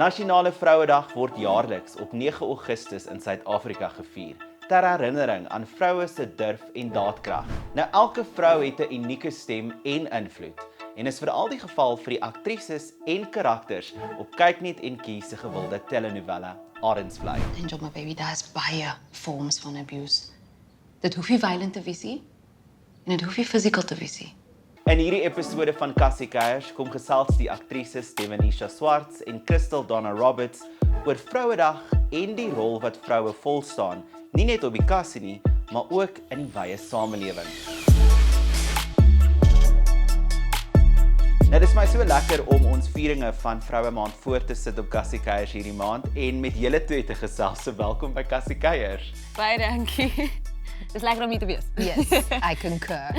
Nasionale Vrouedag word jaarliks op 9 Augustus in Suid-Afrika gevier, ter herinnering aan vroue se durf en daadkrag. Nou elke vrou het 'n unieke stem en invloed en is veral die geval vir die aktrises en karakters op kykNET en Kie se gewilde telenovelle Arendsvlei. Angel, my baby, daar's baie vorms van abuse. Dit hoef nie violent te wees nie en dit hoef nie physical te wees nie. In hierdie episode van Kassie-kuiers kom gesels die aktrises Devonecia Schwartz en Crystal-Donna Roberts oor Vrouedag en die rol wat vroue volstaan, nie net op die kassie nie, maar ook in die wye samelewing. Nou, dit is my so lekker om ons vieringe van Vrouemaand voor te sit op Kassie-kuiers hierdie maand en met julle twee te gesels. So welkom by Kassie-kuiers. Baie dankie. Dis lekker om hier te wees. Yes, I concur.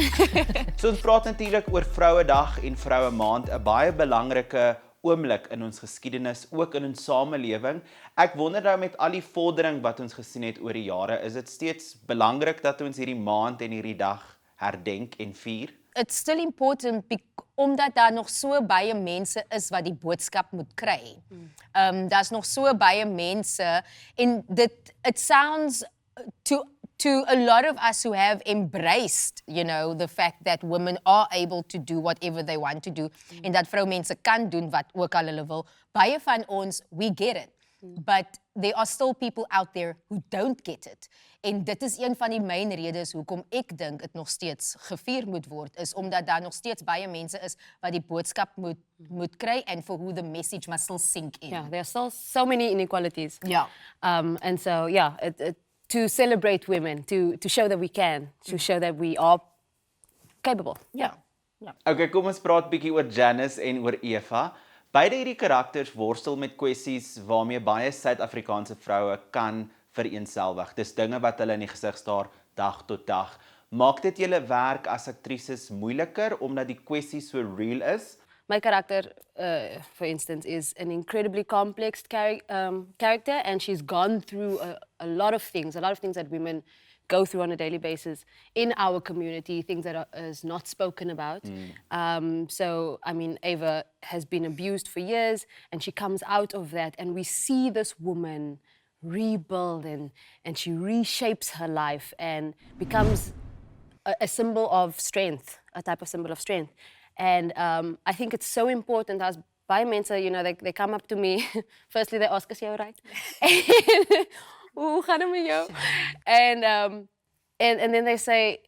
So ons praat natuurlik oor Vrouedag en Vrouemaand, 'n baie belangrike oomblik in ons geskiedenis, ook in ons samelewing. Ek wonder nou met al die vordering wat ons gesien het oor die jare, is dit steeds belangrik dat ons hierdie maand en hierdie dag herdenk en vier? It's still important omdat daar nog so baie mense is wat die boodskap moet kry. Daar's nog so baie mense en it sounds to a lot of us who have embraced, the fact that women are able to do whatever they want to do en dat vroumense kan doen wat ook al hulle wil. Baie van ons, we get it. But there are still people out there who don't get it. En dit is een van die main redes hoekom ek dink dit nog steeds gevier moet word, is omdat daar nog steeds baie mense is wat die boodskap moet kry and for who the message must still sink in. Yeah, there are still so many inequalities. Yeah. And so, yeah, to celebrate women, to show that we can, to show that we are capable. Yeah. Okay, kom ons praat bietjie oor Janice en oor Eva. Beide hierdie karakters worstel met kwessies waarmee baie Suid-Afrikaanse vroue kan vereenselwig. Dis dinge wat hulle in die gesig staar dag tot dag. Maak dit julle werk as aktrises moeiliker omdat die kwessie so real is? My character, for instance, is an incredibly complex character, and she's gone through a lot of things that women go through on a daily basis in our community, things that is not spoken about. So, I mean, Eva has been abused for years, and she comes out of that, and we see this woman rebuild, and she reshapes her life and becomes a symbol of strength, a type of symbol of strength. And I think it's so important as baie mense, they come up to me. Firstly, they ask, is jy right? Hoe gaan dit met jou? And then they say,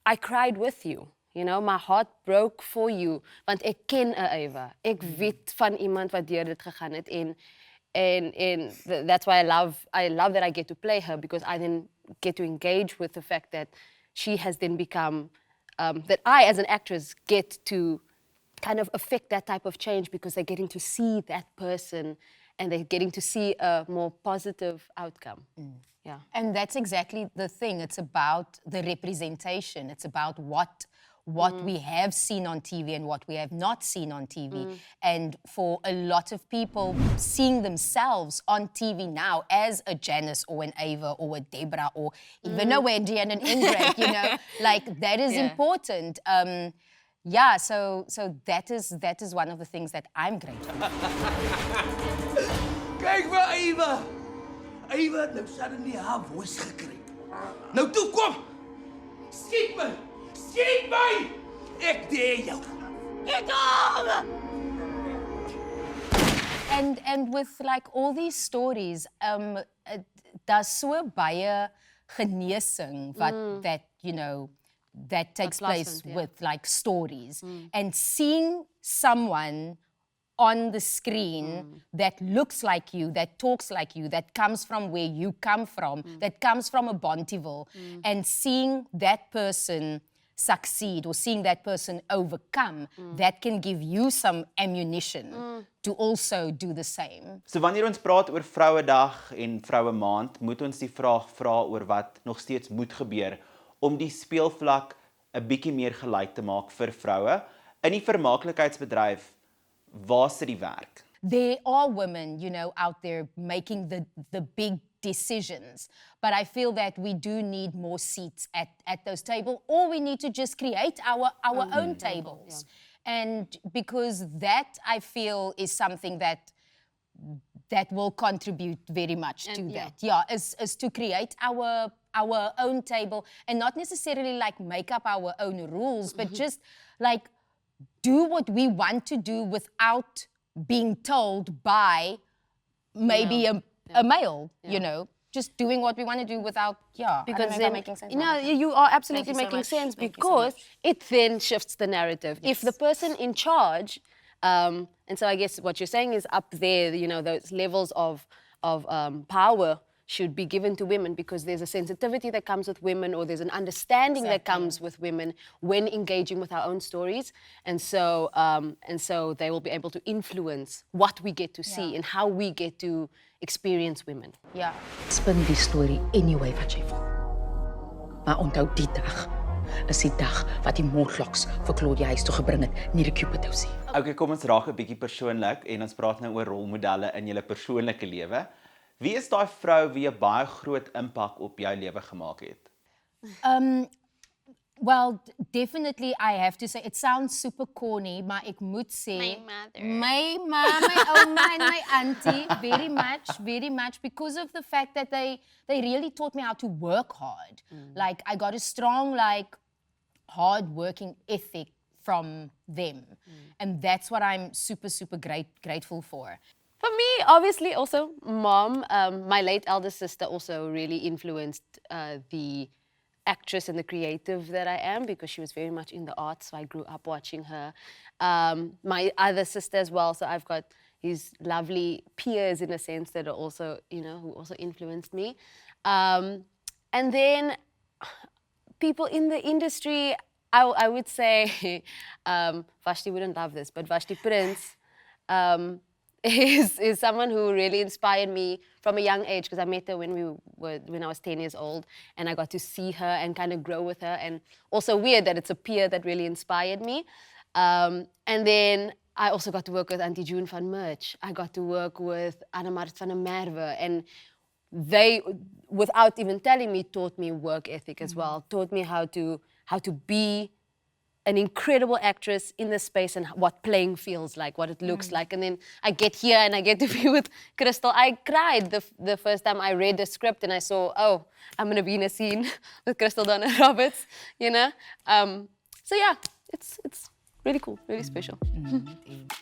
I cried with you. My heart broke for you. Want ek ken 'n Eva. Ek weet van iemand wat deur dit gegaan het and that's why I love that I get to play her, because I then get to engage with the fact that she has then become that I, as an actress, get to kind of affect that type of change because they're getting to see that person and they're getting to see a more positive outcome. Yeah. And that's exactly the thing. It's about the representation. It's about what we have seen on TV and what we have not seen on TV. And for a lot of people, seeing themselves on TV now as a Janice or an Ava or a Deborah or even a Wendy and an Ingrid, like that is important. So that is one of the things that I'm grateful for. Kyk vir Ava! Ava het nou suddenly haar voice gekry. Nou toe kom! Skiet my! Skiet my! Ek dare jou. Get on! And with like all these stories, daar's so baie genesing that takes place with like stories. And seeing someone on the screen that looks like you, that talks like you, that comes from where you come from, that comes from a Bontiville, and seeing that person succeed or seeing that person overcome, that can give you some ammunition to also do the same. So wanneer ons praat oor Vrouedag en Vrouemaand, moet ons die vraag vra oor wat nog steeds moet gebeur om die speelvlak 'n bietjie meer gelyk te maak vir vroue. In die vermaaklikheidsbedryf, waar sit die werk? There are women, out there making the big decisions. But I feel that we do need more seats at those tables, or we need to just create our own tables. And because that, I feel, is something that that will contribute very much to that. Yeah, is to create our own table and not necessarily like make up our own rules, but just like do what we want to do without being told by maybe a male, you know, just doing what we want to do without, because I don't know if then, I'm making sense. you are absolutely Thank you so making much. sense Thank you so because much. it then shifts the narrative. If the person in charge, and so I guess what you're saying is up there, you know, those levels of power should be given to women because there's a sensitivity that comes with women or there's an understanding that comes with women when engaging with our own stories. And so they will be able to influence what we get to see and how we get to experience women. Yeah. Spin die storie anyway wat jy wil. Maar onthou die dag is die dag wat die moordloks vir Claudia huis toe gebring het, nie die Cupidousie. Okay, kom ons raak 'n bietjie persoonlik en ons praat nou oor rolmodelle in julle persoonlike lewe. Wie is daai vrou wie 'n baie groot impak op jou lewe gemaak het? Well, definitely I have to say, it sounds super corny, maar ek moet sê... My mother. My mom, my oma and my auntie, very much, because of the fact that they really taught me how to work hard. Like, I got a strong, like, hard-working ethic from them. And that's what I'm super, super grateful for. For me, obviously, also mom. My late elder sister also really influenced the actress and the creative that I am because she was very much in the arts, so I grew up watching her. My other sister as well, so I've got these lovely peers in a sense that are also, you know, who also influenced me. And then people in the industry, I would say, Vashti wouldn't love this, but Vashti Prince, is someone who really inspired me from a young age because I met her when I was 10 years old and I got to see her and kind of grow with her, and also weird that it's a peer that really inspired me. And then I also got to work with Auntie June van Merch. I got to work with Annemart van der Merwe, and they, without even telling me, taught me work ethic as well, taught me how to be an incredible actress in this space and what playing feels like, what it looks like. And then I get here and I get to be with Crystal. I cried the first time I read the script and I saw, oh, I'm going to be in a scene with Crystal-Donna Roberts, you know? So yeah, it's really cool, really special.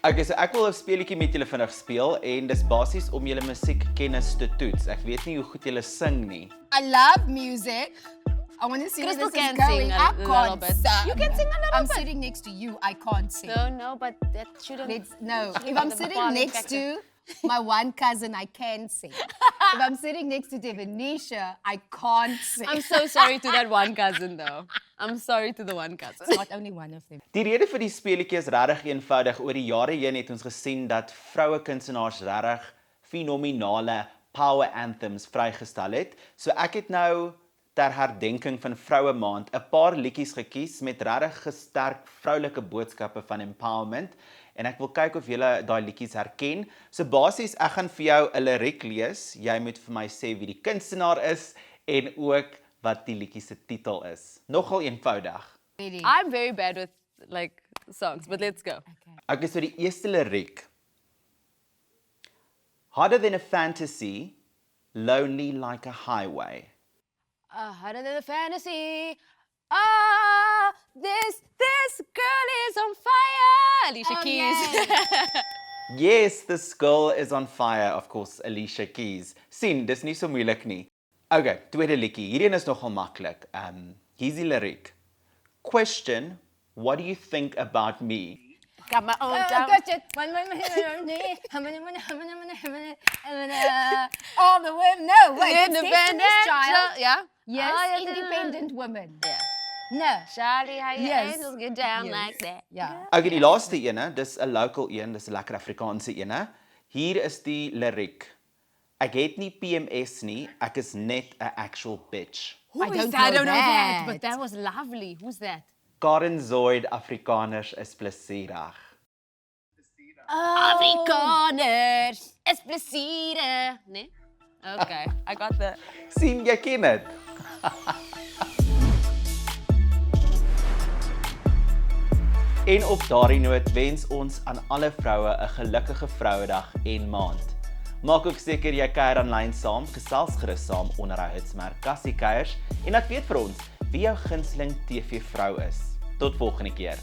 Okay, so ek wil 'n speletjie met julle vinnig speel en dis basies om julle musiekkennis te toets. Ek weet nie hoe goed julle sing nie. I love music. I want to see where Crystal this is can going. sing a I little can't bit. sing. You can sing a little I'm bit. sitting next to you. I can't sing. No, but that shouldn't... No, if the I'm sitting pollen next factor. to my one cousin, I can sing. If I'm sitting next to Devonecia, I can't sing. I'm so sorry to that one cousin though. I'm sorry to the one cousin. It's not only one of them. Die rede vir die speletjie is regtig eenvoudig. Oor die jare heen het ons gesien dat vroue kunstenaars regtig fenominale power anthems vrygestel het. So ek het nou ter herdenking van Vrouemaand 'n paar liedjies gekies met regtig sterk vroulike boodskappe van empowerment en ek wil kyk of julle daai liedjies herken. So basies ek gaan vir jou 'n liriek lees. Jy moet vir my sê wie die kunstenaar is en ook wat die liedjie se titel is. Nogal eenvoudig. I'm very bad with like songs, but let's go. Okay, so die eerste liriek. Harder than a fantasy, lonely like a highway. Harder than a fantasy. This girl is on fire. Alicia Keys. Yes, this girl is on fire, of course, Alicia Keys. Sien, dis nie so moeilik nie. Okay, tweede liedjie. Hierdie is nogal maklik. Hier's die liriek. Question, what do you think about me? Got my own time. All the women, no, wait, it's Independent Destiny's Child. yeah. Yes, independent women. Yeah. No. Charlie, how your Yes. angels get down Yes. like that. Yeah. Okay, die laaste ene, dis 'n local een, dis 'n lekker Afrikaanse ene. Hier is die liriek. Ek het nie PMS nie, ek is net 'n actual bitch. Who I is don't that? I know don't know that, that. but that was lovely. Who's that? Karen Zoid, Afrikaners is plesierig. Afrikaners, is plesiere. Nee? Okay, I got the... Sien, jy ken dit. En op daardie noot wens ons aan alle vroue 'n gelukkige Vrouedag en maand. Maak ook seker jy kuier aanlyn saam, gesels gerus saam onder hy hitsmerk Kassie-kuiers en laat weet vir ons wie jou gunsteling TV vrou is. Tot volgende keer.